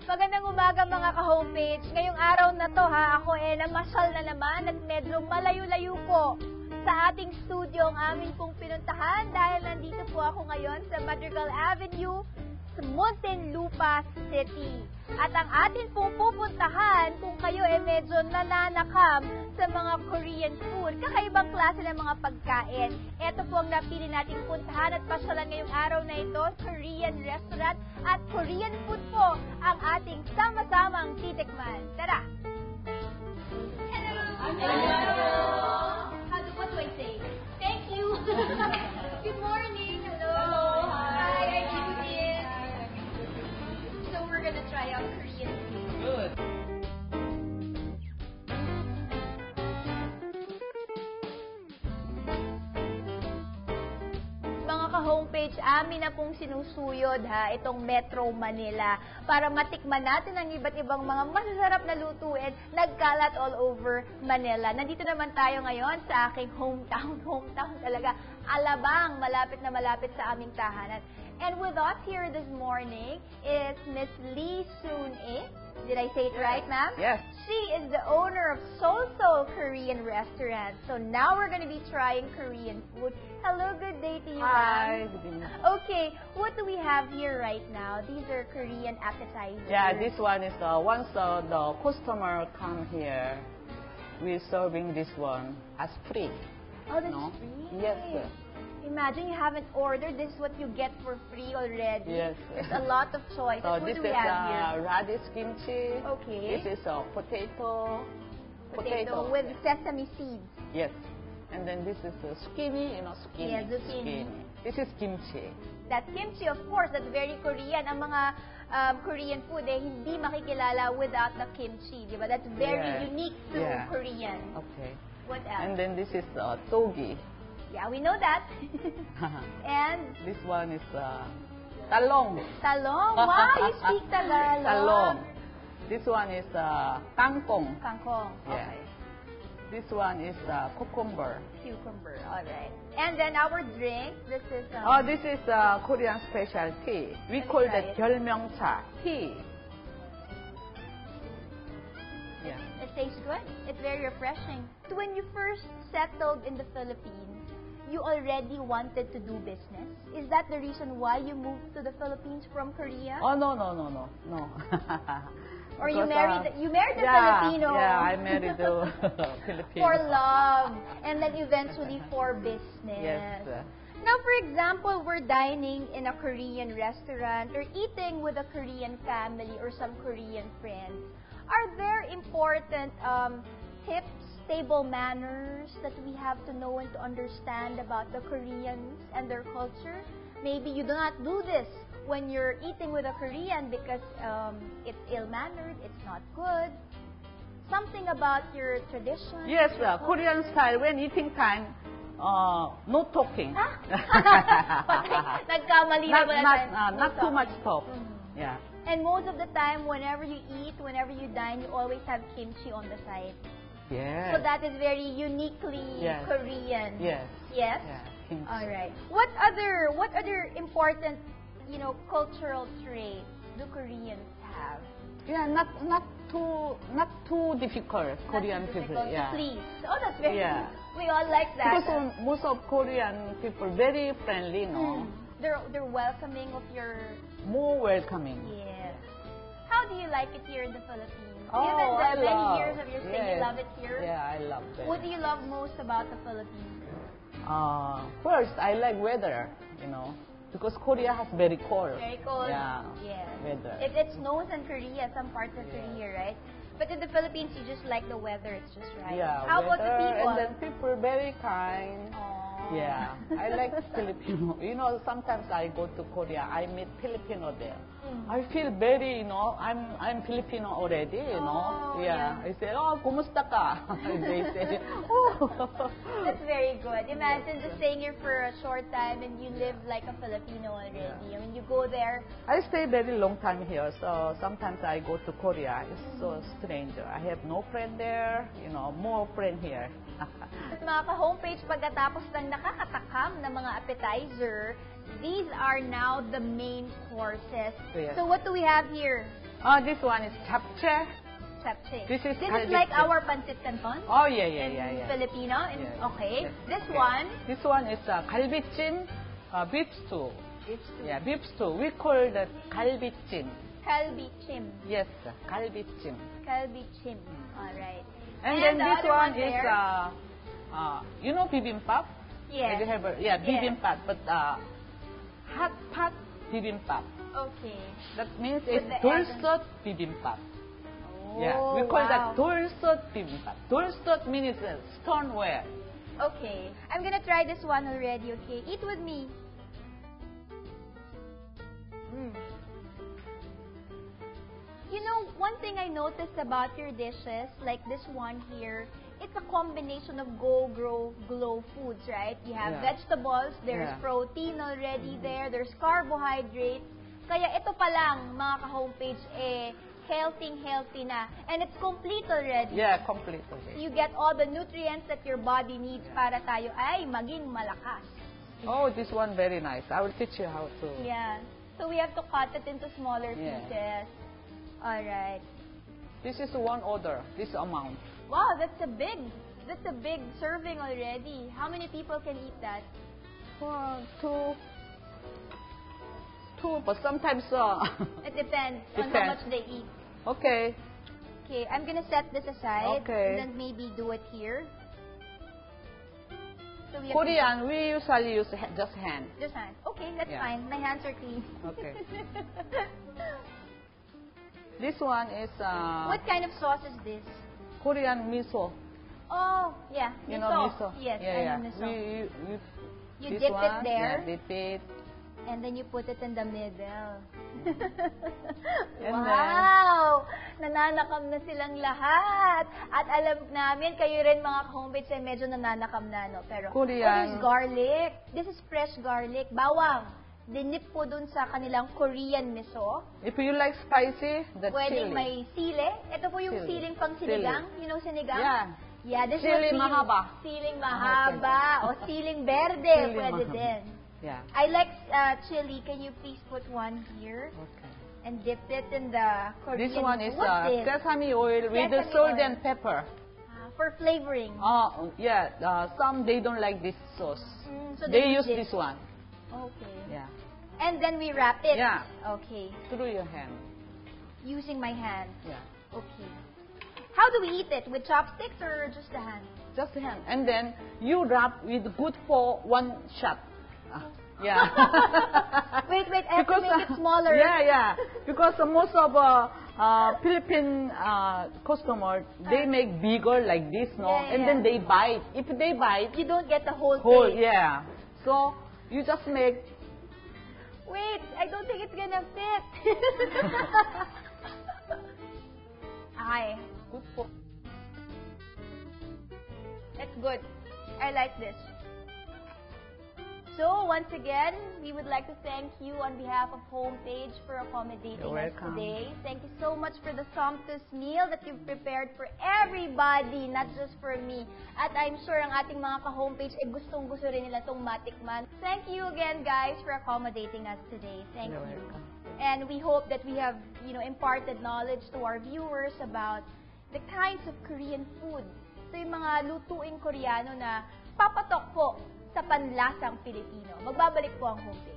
Magandang umaga mga ka-homepage. Ngayong araw na to ako namasyal na naman at medyo malayo-layo po sa ating studio ang amin pong pinuntahan dahil nandito po ako ngayon sa Madrigal Avenue sa Muntinlupa City. At ang atin pong pupuntahan kung kayo medyo nananakam sa mga Korean food, kakaibang klase ng mga pagkain. Ito po ang napili nating puntahan at pasyalan ngayong araw na ito, Korean restaurant at Korean food po ang ating sama-samang titikman. Tara! Hello! What do I say? Thank you! Good morning! Hello! Hi! I'm Judith! So we're gonna try out Korean food. Good! Mga ka-homepage, amin na pong sinusuyod itong Metro Manila para matikman natin ang iba't ibang mga masasarap na lutuin nagkalat all over Manila. Nandito naman tayo ngayon sa aking hometown talaga, Alabang, malapit na malapit sa aming tahanan. And with us here this morning is Miss Lee Soon-eh. Did I say it right, ma'am? Yes. She is the owner of Seoul Seoul Korean Restaurant. So now we're going to be trying Korean food. Hello, good day to you, ma'am. Hi, good evening. Okay, what do we have here right now? These are Korean appetizers. Yeah, this one is once the customer come here, we're serving this one as free. Oh, that's free? Yes, sir. Imagine you haven't ordered. This is what you get for free already. Yes. There's a lot of choices. So what this do we is have here? radish kimchi. Okay. This is potato. Potato with sesame seeds. Yes. And then this is zucchini, zucchini. Yeah, zucchini. This is kimchi. That kimchi, of course, that's very Korean. Ang mga Korean food, hindi makikilala without the kimchi, di ba? That's very unique to Korean. Okay. What else? And then this is togi. Yeah, we know that. And this one is talong. Talong. Wow, you speak Tagalog. Talong. This one is kangkong. Kangkong. Yeah. Okay. This one is cucumber. Cucumber. All right. And then our drink. This is. This is Korean specialty. We call that 결명차 tea. Yeah. It tastes good. It's very refreshing. So when you first settled in the Philippines, you already wanted to do business. Is that the reason why you moved to the Philippines from Korea? Oh no. Or you married the Filipino? Yeah, I married the Filipino. For love, and then eventually for business. Yes. Now, for example, we're dining in a Korean restaurant or eating with a Korean family or some Korean friends. Are there important tips, table manners that we have to know and to understand about the Koreans and their culture? Maybe you do not do this when you're eating with a Korean because it's ill-mannered, it's not good. Something about your tradition. Yes, Korean style, when eating time, no talking. Nagkamali not too much talk. Yeah. And most of the time, whenever you eat, whenever you dine, you always have kimchi on the side. Yes. So that is very uniquely Korean. Yes. Yes? Yeah. All right. What other important, cultural traits do Koreans have? Yeah, not too difficult. Korean people. Yeah. Please. Oh, that's very good. We all like that. Because most of Korean people very friendly, no? They're welcoming of your. More welcoming. Yes. How do you like it here in the Philippines? Given the many years of your stay, you love it here? Yeah, I love it. What do you love most about the Philippines? First, I like weather, because Korea has very cold. Very cold? Yeah. Yes. Weather. It snows in Korea, some parts of Korea, right? But in the Philippines, you just like the weather, it's just right. Yeah, How about the people? And then people very kind. Aww. Yeah, I like Filipino. Sometimes I go to Korea, I meet Filipino there. I feel very, I'm Filipino already, Yeah. I say, kumusta ka? They say, That's very good. Imagine just staying here for a short time and you live like a Filipino already. Yeah. I mean, you go there. I stay very long time here, so sometimes I go to Korea. It's so strange. I have no friend there, more friend here. At mga ka-homepage, pagkatapos ng nakakatakam na mga appetizer, these are now the main courses. Yes. So what do we have here? This one is japchae. Japchae. This is like galbijjim. our pancit canton? Oh, yeah, In Filipino? Yes. Okay. Yes. This Okay. one? This one is galbijjim, beef stew. Beef stew. Yeah, beef stew. We call that galbijjim. Kalbichim. Yes, galbijjim. Kalbichim. Alright. And And then the this other one one is, there? you know bibimbap? Yes. Have you ever, Yes. bibimbap, but hot pot bibimbap. Okay. That means With it's the egg. dolsot bibimbap. Yeah, we Oh, call wow. that dolsot bibimbap. Dolsot means stoneware. Okay. I'm gonna try this one already, okay? Eat with me. You know, one thing I noticed about your dishes, like this one here, it's a combination of Go, Grow, Glow foods, right? You have Yeah. vegetables, there's Yeah. protein already there, there's carbohydrates. Kaya ito pa lang, mga ka-homepage, healthy na. And it's complete already. Yeah, completely. You get all the nutrients that your body needs para tayo ay maging malakas. Oh, this one very nice. I will teach you how to. Yeah. So we have to cut it into smaller Yeah. pieces. Alright. This is one order, this amount. Wow, that's a big serving already. How many people can eat that? Two, but sometimes, It depends on how much they eat. Okay. Okay, I'm gonna set this aside. Okay. And then maybe do it here. So we have Korean, we usually use just hand. Just hand. Okay, that's Yeah. fine. My hands are clean. Okay. This one is What kind of sauce is this? Korean miso. Oh, yeah. You know miso? Yes, yeah, I yeah. know miso. You this dip one, it there, Yeah, dip it. and then you put it in the middle. And Wow! Nananakam na silang lahat. At alam namin, kayo rin mga ka-homebase ay medyo nananakam na, no? Pero, Korean. oh, there's garlic. This is fresh garlic. Bawang. Dinip po dun sa kanilang Korean miso. If you like spicy, that's Pwedeng chili. may sili. Ito po yung Chili. siling pang sinigang. You know sinigang? Yeah. Yeah, this Chili is mahaba. Siling mahaba. O siling berde. Chili Pwede mahaba. din. Yeah. I like chili. Can you please put one here? Okay. And dip it in the Korean. This one is What's this? sesame oil with the Sesame salt oil. and pepper. For flavoring. Yeah. Some they don't like this sauce. So They use this one. Okay. Yeah. And then we wrap it. Yeah. Okay. Through your hand. Using my hand. Yeah. Okay. How do we eat it? With chopsticks or just the hand? Just hand. And then you wrap with good for one shot. Yeah. Wait, I have to make it smaller. Yeah. Because most of Philippine customers, they make bigger like this, no? Yeah, And yeah. then they bite. If they bite, You don't get the whole whole, thing. yeah. So you just make. Wait, I don't think it's gonna fit. Ay, Good for. that's good. I like this. So, once again, we would like to thank you on behalf of Homepage for accommodating You're us welcome. today. Thank you so much for the sumptuous meal that you've prepared for everybody, not just for me. At I'm sure ang ating mga ka-homepage ay gustong-gusto rin nila itong matikman. Thank you again, guys, for accommodating us today. Thank You're you. welcome. And we hope that we have, imparted knowledge to our viewers about the kinds of Korean food. So, yung mga lutuing Koreano na papatok po sa panlasang Pilipino. Magbabalik po ang Homepage.